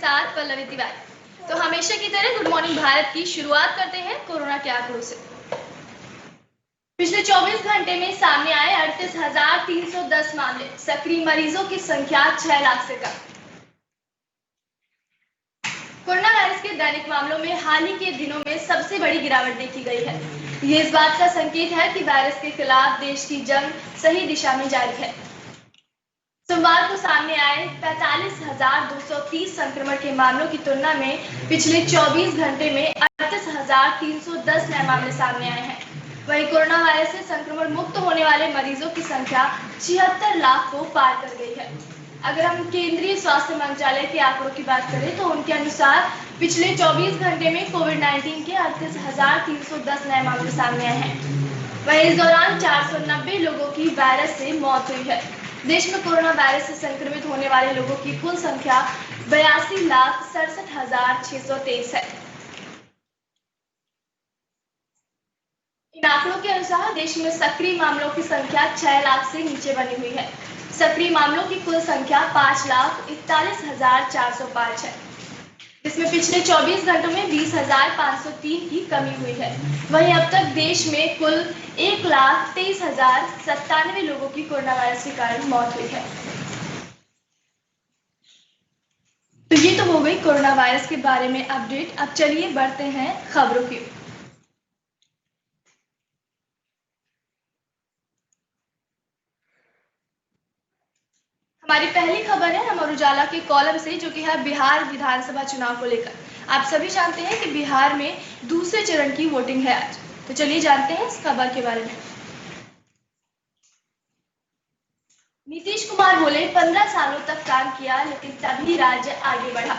साथ पल्लवी तिवारी। तो हमेशा की तरह गुड मॉर्निंग भारत की शुरुआत करते हैं कोरोना के आंकड़ों से। पिछले 24 घंटे में सामने आए 38,310 मामले, सक्रिय मरीजों की संख्या 6 लाख से कम। कोरोना वायरस के दैनिक मामलों में हाल ही के दिनों में सबसे बड़ी गिरावट देखी गई है। ये इस बात का संकेत है कि वायरस के खिलाफ देश की जंग सही दिशा में जारी है। सोमवार को सामने आए 45,230 संक्रमण के मामलों की तुलना में पिछले 24 घंटे में 38,310 नए मामले सामने आए हैं। वहीं कोरोना वायरस से संक्रमण मुक्त होने वाले मरीजों की संख्या 76 लाख को पार कर गई है। अगर हम केंद्रीय स्वास्थ्य मंत्रालय के आंकड़ों की बात करें तो उनके अनुसार पिछले 24 घंटे में कोविड-19 के 38,310 नए मामले सामने आए हैं। वहीं इस दौरान 490 लोगों की वायरस से मौत हुई है। देश में कोरोना वायरस से संक्रमित होने वाले लोगों की कुल संख्या 82,67,623 है। इन आंकड़ों के अनुसार देश में सक्रिय मामलों की संख्या 6 लाख से नीचे बनी हुई है। सक्रिय मामलों की कुल संख्या 5,41,405 है, जिसमें पिछले 24 घंटों में 20,503 की कमी हुई है। वहीं अब तक देश में कुल 1,23,097 लोगों की कोरोना वायरस के कारण मौत हुई है। तो ये तो हो गई कोरोना वायरस के बारे में अपडेट। अब चलिए बढ़ते हैं खबरों की। हमारी पहली खबर है अमर उजाला के कॉलम से, जो कि है बिहार विधानसभा चुनाव को लेकर। आप सभी जानते हैं कि बिहार में दूसरे चरण की वोटिंग है आज। तो चलिए जानते हैं इस खबर के बारे में। नीतीश कुमार बोले 15 सालों तक काम किया लेकिन तभी राज्य आगे बढ़ा।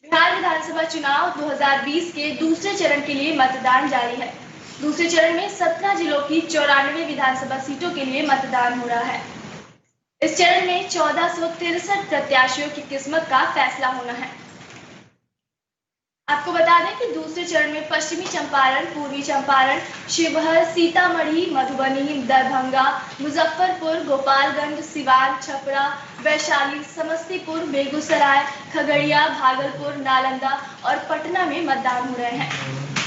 बिहार विधानसभा चुनाव 2020 के दूसरे चरण के लिए मतदान जारी है। दूसरे चरण में 17 जिलों की 94 विधानसभा सीटों के लिए मतदान हो रहा है। इस चरण में 1463 प्रत्याशियों की किस्मत का फैसला होना है। आपको बता दें कि दूसरे चरण में पश्चिमी चंपारण, पूर्वी चंपारण, शिवहर, सीतामढ़ी, मधुबनी, दरभंगा, मुजफ्फरपुर, गोपालगंज, सिवान, छपरा, वैशाली, समस्तीपुर, बेगूसराय, खगड़िया, भागलपुर, नालंदा और पटना में मतदान हो रहे हैं।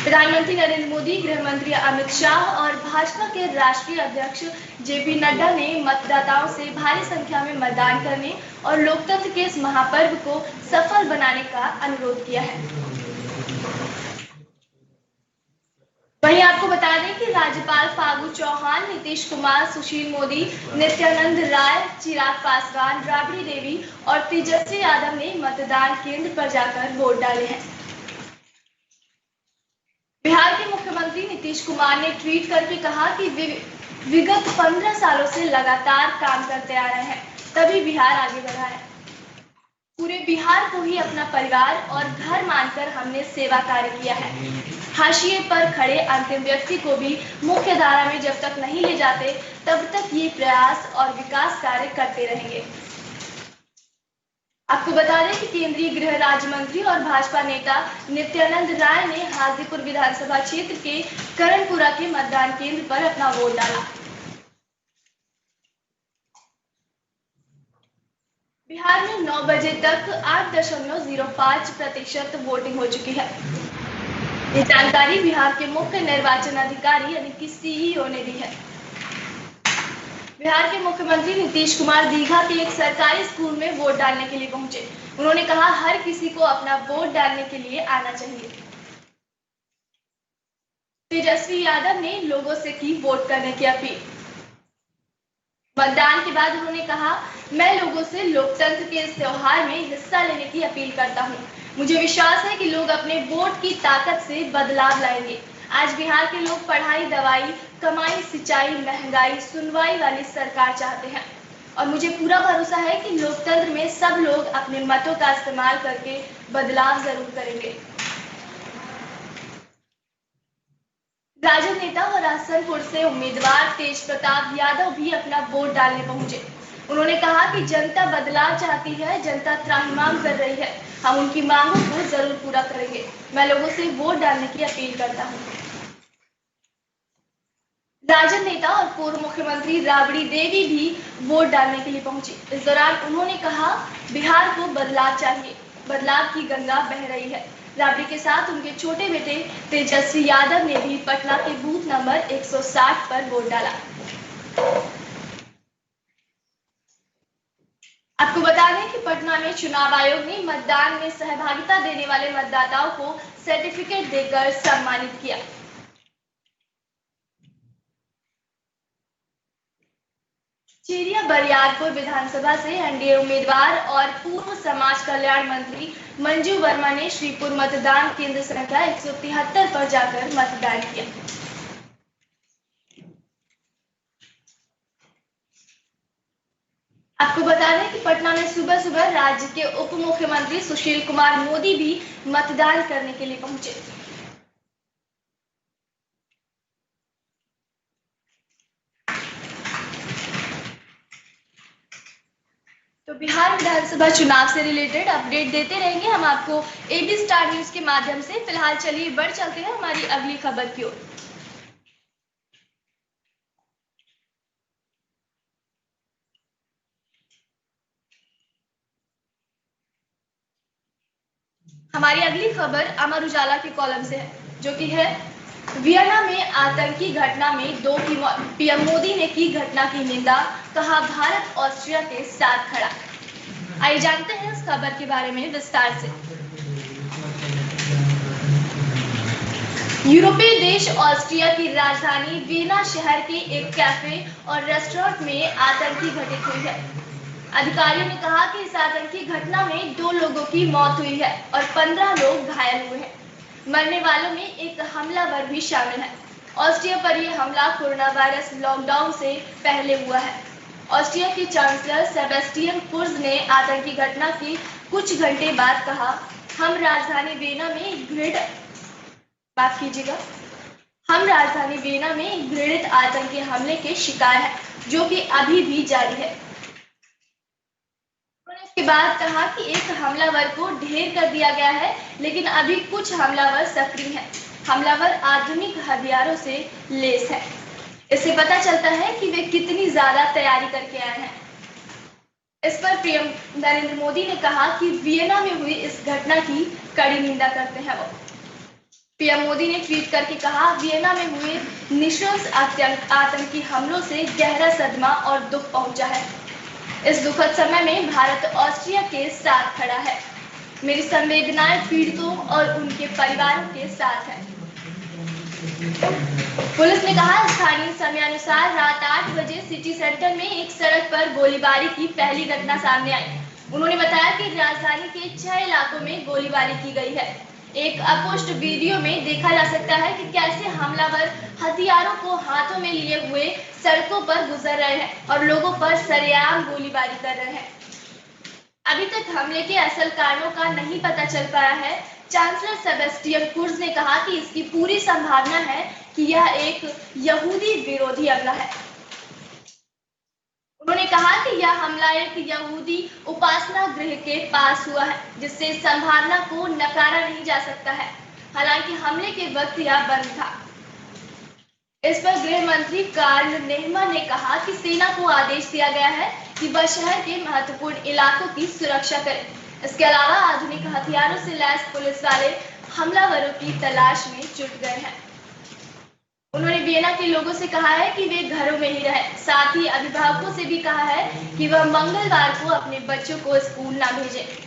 प्रधानमंत्री नरेंद्र मोदी, गृह मंत्री अमित शाह और भाजपा के राष्ट्रीय अध्यक्ष जेपी नड्डा ने मतदाताओं से भारी संख्या में मतदान करने और लोकतंत्र के इस महापर्व को सफल बनाने का अनुरोध किया है। वहीं आपको बता दें कि राज्यपाल फागू चौहान, नीतीश कुमार, सुशील मोदी, नित्यानंद राय, चिराग पासवान, राबड़ी देवी और तेजस्वी यादव ने मतदान केंद्र पर जाकर वोट डाले हैं। बिहार के मुख्यमंत्री नीतीश कुमार ने ट्वीट करके कहा कि विगत 15 सालों से लगातार काम करते आ रहे हैं, तभी बिहार आगे बढ़ा है। पूरे बिहार को ही अपना परिवार और घर मानकर हमने सेवा कार्य किया है। हाशिए पर खड़े अंतिम व्यक्ति को भी मुख्य धारा में जब तक नहीं ले जाते, तब तक ये प्रयास और विकास कार्य करते रहेंगे। आपको बता दें कि केंद्रीय गृह राज्य मंत्री और भाजपा नेता नित्यानंद राय ने हाजीपुर विधानसभा क्षेत्र के करणपुरा के मतदान केंद्र पर अपना वोट डाला। बिहार में 9 बजे तक 8.05% वोटिंग हो चुकी है। ये जानकारी बिहार के मुख्य निर्वाचन अधिकारी यानी कि सीईओ ने दी है। बिहार के मुख्यमंत्री नीतीश कुमार दीघा के एक सरकारी स्कूल में वोट डालने के लिए पहुंचे। उन्होंने कहा हर किसी को अपना वोट डालने के लिए आना चाहिए। तेजस्वी यादव ने लोगों से की वोट करने की अपील। मतदान के बाद उन्होंने कहा, मैं लोगों से लोकतंत्र के इस त्योहार में हिस्सा लेने की अपील करता हूं। मुझे विश्वास है कि लोग अपने वोट की ताकत से बदलाव लाएंगे। आज बिहार के लोग पढ़ाई, दवाई, कमाई, सिंचाई, महंगाई, सुनवाई वाली सरकार चाहते हैं और मुझे पूरा भरोसा है कि लोकतंत्र में सब लोग अपने मतों का इस्तेमाल करके बदलाव जरूर करेंगे। राजद नेता और हसनपुर से उम्मीदवार तेज प्रताप यादव भी अपना वोट डालने पहुंचे। उन्होंने कहा कि जनता बदलाव चाहती है, जनता त्राहिमाम कर रही है, हम उनकी मांगों को जरूर पूरा करेंगे। मैं लोगों से वोट डालने की अपील करता हूं। राजद नेता और पूर्व मुख्यमंत्री राबड़ी देवी भी वोट डालने के लिए पहुंची। इस दौरान उन्होंने कहा, बिहार को बदलाव चाहिए, बदलाव की गंगा बह रही है। राबड़ी के साथ उनके छोटे बेटे तेजस्वी यादव ने भी पटना के बूथ नंबर 160 पर वोट डाला। आपको बता दें कि पटना में चुनाव आयोग ने मतदान में सहभागिता देने वाले मतदाताओं को सर्टिफिकेट देकर सम्मानित किया। चिरिया बरियारपुर विधानसभा से एनडीए उम्मीदवार और पूर्व समाज कल्याण मंत्री मंजू वर्मा ने श्रीपुर मतदान केंद्र संख्या 173 पर जाकर मतदान किया। आपको बता दें कि पटना में सुबह सुबह राज्य के उप मुख्यमंत्री सुशील कुमार मोदी भी मतदान करने के लिए पहुंचे। तो बिहार विधानसभा चुनाव से रिलेटेड अपडेट देते रहेंगे हम आपको एबी स्टार न्यूज के माध्यम से। फिलहाल चलिए बढ़ चलते हैं हमारी अगली खबर की ओर। हमारी अगली खबर अमर उजाला के कॉलम से है, जो कि है वियना में आतंकी घटना में 2 की मौत। पीएम मोदी ने की घटना की निंदा, कहा भारत ऑस्ट्रिया के साथ खड़ा। आइए जानते हैं इस खबर के बारे में विस्तार से। यूरोपीय देश ऑस्ट्रिया की राजधानी वियना शहर के एक कैफे और रेस्टोरेंट में आतंकी घटित हुई है। अधिकारियों ने कहा कि इस आतंकी घटना में 2 लोगों की मौत हुई है और 15 लोग घायल हुए हैं। मरने वालों में एक हमलावर भी शामिल है। ऑस्ट्रिया पर यह हमला कोरोना वायरस लॉकडाउन से पहले हुआ है। ऑस्ट्रिया के चांसलर सेबेस्टियन कुर्ज ने आतंकी घटना के कुछ घंटे बाद कहा, हम राजधानी वियना में घृणित आतंकी हमले के शिकार हैं, जो कि अभी भी जारी है। उन्होंने इसके बाद कहा कि एक हमलावर को ढेर कर दिया गया है, लेकिन अभी कुछ हमलावर सक्रिय हैं। हमलावर आधुनिक हथियारों से लैस है। इससे पता चलता है कि वे कितनी ज्यादा तैयारी करके आए हैं। इस पर पीएम नरेंद्र मोदी ने कहा कि वियना में हुई इस घटना की कड़ी निंदा करते हैं वो। पीएम मोदी ने ट्वीट करके कहा, वियना में हुए नृशंस आतंकी हमलों से गहरा सदमा और दुख पहुंचा है। इस दुखद समय में भारत ऑस्ट्रिया के साथ खड़ा है। मेरी संवेदनाएं पीड़ितों और उनके परिवारों के साथ है। पुलिस ने कहा, स्थानीय समयानुसार रात 8 बजे सिटी सेंटर में एक सड़क पर गोलीबारी की पहली घटना सामने आई। उन्होंने बताया कि राजधानी के 6 इलाकों में गोलीबारी की गई है। एक अपोस्ट वीडियो में देखा जा सकता है कि कैसे हमलावर हथियारों को हाथों में लिए हुए सड़कों पर गुजर रहे हैं और लोगों पर सरेआम गोलीबारी कर रहे हैं। अभी तक हमले के असल कारणों का नहीं पता चल पाया है। चांसलर सेबेस्टियन कुर्ज ने कहा कि इसकी पूरी संभावना है कि यह एक यहूदी विरोधी हमला है। उन्होंने कहा कि यह हमला एक यहूदी उपासना गृह के पास हुआ है, जिससे इस संभावना को नकारा नहीं जा सकता है। हालांकि हमले के वक्त यह बंद था। इस पर गृह मंत्री कार्ल नेहमर ने कहा कि सेना को आदेश दिया गया है कि वह शहर के महत्वपूर्ण इलाकों की सुरक्षा करे। इसके अलावा आधुनिक हथियारों से लैस पुलिस वाले हमलावरों की तलाश में जुट गए हैं। उन्होंने वियना के लोगों से कहा है कि वे घरों में ही रहें। साथ ही अभिभावकों से भी कहा है कि वह मंगलवार को अपने बच्चों को स्कूल ना भेजें।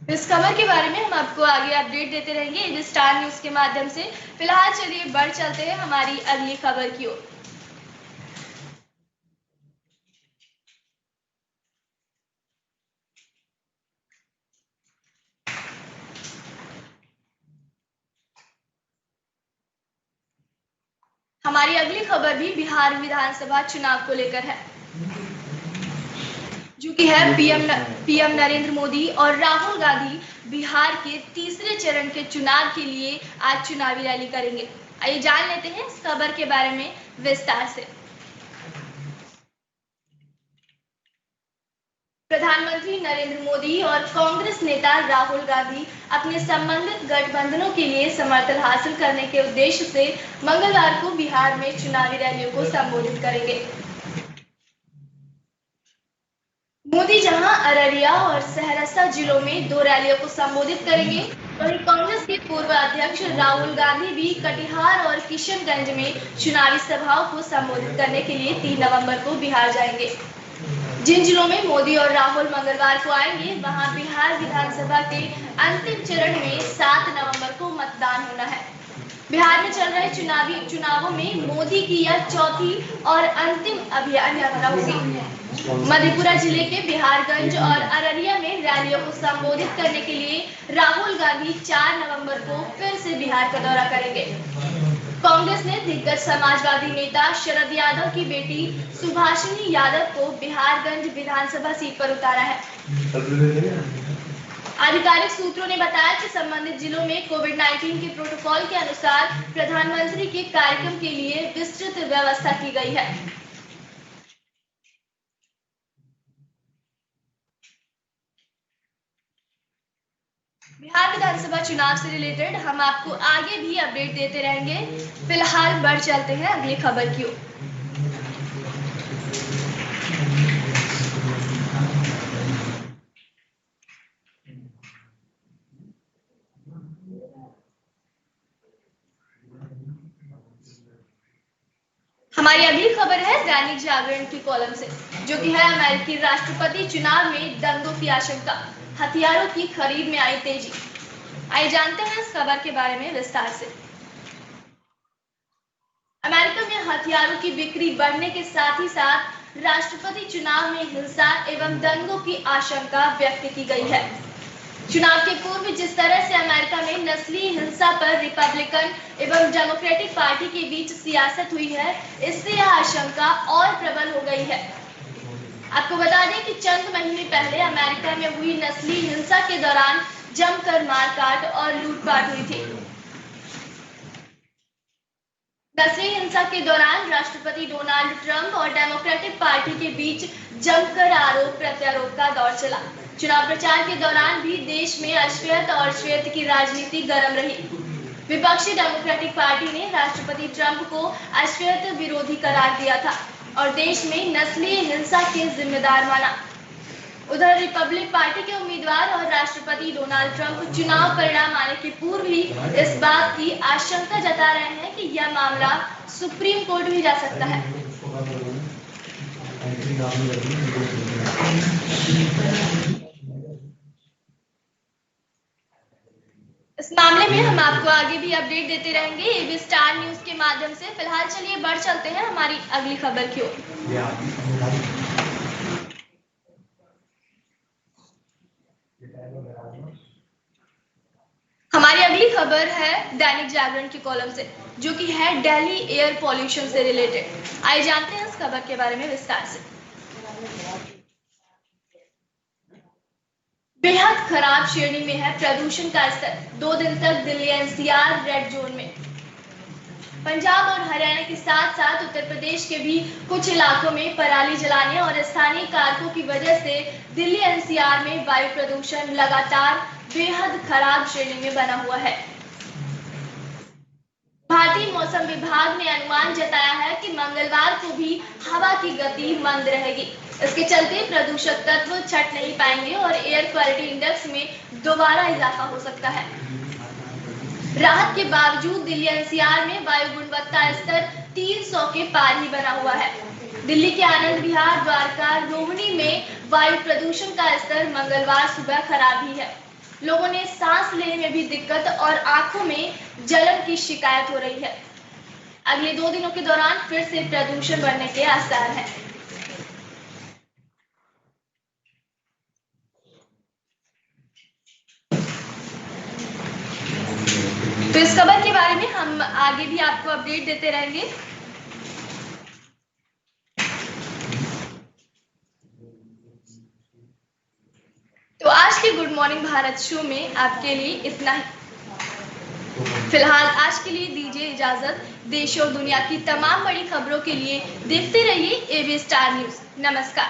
इस खबर के बारे में हम आपको आगे अपडेट देते रहेंगे स्टार न्यूज के माध्यम से। फिलहाल चलिए बढ़ चलते हैं हमारी अगली खबर की ओर। हमारी अगली खबर भी बिहार विधानसभा चुनाव को लेकर है, जो कि है पीएम नरेंद्र मोदी और राहुल गांधी बिहार के तीसरे चरण के चुनाव के लिए आज चुनावी रैली करेंगे। आइए जान लेते हैं इस खबर के बारे में विस्तार से। प्रधानमंत्री नरेंद्र मोदी और कांग्रेस नेता राहुल गांधी अपने संबंधित गठबंधनों के लिए समर्थन हासिल करने के उद्देश्य से मंगलवार को बिहार में चुनावी रैलियों को संबोधित करेंगे। मोदी जहां अररिया और सहरसा जिलों में 2 रैलियों को संबोधित करेंगे, वहीं कांग्रेस के पूर्व अध्यक्ष राहुल गांधी भी कटिहार और किशनगंज में चुनावी सभाओं को संबोधित करने के लिए 3 नवंबर को बिहार जाएंगे। जिन जिलों में मोदी और राहुल मंगलवार को आएंगे, वहां बिहार विधानसभा के अंतिम चरण में 7 नवंबर को मतदान होना है। बिहार में चल रहे चुनावों में मोदी की यह चौथी और अंतिम अभियान यात्रा होगी। मधेपुरा जिले के बिहारगंज और अररिया में रैलियों को संबोधित करने के लिए राहुल गांधी 4 नवंबर को फिर से बिहार का दौरा करेंगे। कांग्रेस ने दिग्गज समाजवादी नेता शरद यादव की बेटी सुभाषिनी यादव को बिहारगंज विधानसभा सीट पर उतारा है। आधिकारिक सूत्रों ने बताया कि संबंधित जिलों में कोविड-19 के प्रोटोकॉल के अनुसार प्रधानमंत्री के कार्यक्रम के लिए विस्तृत व्यवस्था की गई है। बिहार विधानसभा चुनाव से रिलेटेड हम आपको आगे भी अपडेट देते रहेंगे। फिलहाल बढ़ चलते हैं अगली खबर की ओर। हमारी अगली खबर है दैनिक जागरण की कॉलम से, जो कि है अमेरिकी राष्ट्रपति चुनाव में दंगों की आशंका, हथियारों की खरीद में आई तेजी। आइए जानते हैं इस खबर के बारे में विस्तार से। अमेरिका में हथियारों की बिक्री बढ़ने के साथ ही साथ राष्ट्रपति चुनाव में हिंसा एवं दंगों की आशंका व्यक्त की गई है। चुनाव के पूर्व जिस तरह से अमेरिका में नस्लीय हिंसा पर रिपब्लिकन एवं डेमोक्रेटिक पार्टी के बीच सियासत हुई है, इससे यह आशंका और प्रबल हो गई है। आपको बता दें कि चंद महीने पहले अमेरिका में हुई नस्लीय हिंसा के दौरान जमकर मारकाट और लूटपाट हुई थी। नस्लीय हिंसा के दौरान राष्ट्रपति डोनाल्ड ट्रंप और डेमोक्रेटिक पार्टी के बीच जमकर आरोप प्रत्यारोप का दौर चला। चुनाव प्रचार के दौरान भी देश में अश्वेत और श्वेत की राजनीति गर्म रही। विपक्षी डेमोक्रेटिक पार्टी ने राष्ट्रपति ट्रंप को अश्वेत विरोधी करार दिया था और देश में नस्लीय हिंसा के जिम्मेदार माना। उधर रिपब्लिक पार्टी के उम्मीदवार और राष्ट्रपति डोनाल्ड ट्रंप चुनाव परिणाम आने के पूर्व ही इस बात की आशंका जता रहे हैं कि यह मामला सुप्रीम कोर्ट भी जा सकता है। इस मामले में हम आपको आगे भी अपडेट देते रहेंगे एबी स्टार न्यूज के माध्यम से। फिलहाल चलिए बढ़ चलते हैं हमारी अगली खबर की ओर। हमारी अगली खबर है दैनिक जागरण की कॉलम से, जो कि है दिल्ली एयर पॉल्यूशन से रिलेटेड। आइए जानते हैं इस खबर के बारे में विस्तार से। बेहद खराब श्रेणी में है प्रदूषण का स्तर। 2 दिन तक दिल्ली एनसीआर रेड जोन में। पंजाब और हरियाणा के साथ साथ उत्तर प्रदेश के भी कुछ इलाकों में पराली जलाने और स्थानीय कारकों की वजह से दिल्ली एनसीआर में वायु प्रदूषण लगातार बेहद खराब श्रेणी में बना हुआ है। भारतीय मौसम विभाग ने अनुमान जताया है कि मंगलवार को भी हवा की गति मंद रहेगी। इसके चलते प्रदूषक तत्व छट नहीं पाएंगे और एयर क्वालिटी इंडेक्स में दोबारा इजाफा हो सकता है। राहत के बावजूद दिल्ली एनसीआर में वायु गुणवत्ता स्तर 300 के पार ही बना हुआ है। दिल्ली के आनंद विहार, द्वारका, रोहिणी में वायु प्रदूषण का स्तर मंगलवार सुबह खराब ही है। लोगों ने सांस लेने में भी दिक्कत और आंखों में जलन की शिकायत हो रही है। अगले 2 दिनों के दौरान फिर से प्रदूषण बढ़ने के आसार हैं। तो इस खबर के बारे में हम आगे भी आपको अपडेट देते रहेंगे। तो आज के गुड मॉर्निंग भारत शो में आपके लिए इतना ही। फिलहाल आज के लिए दीजिए इजाजत। देश और दुनिया की तमाम बड़ी खबरों के लिए देखते रहिए एबी स्टार न्यूज। नमस्कार।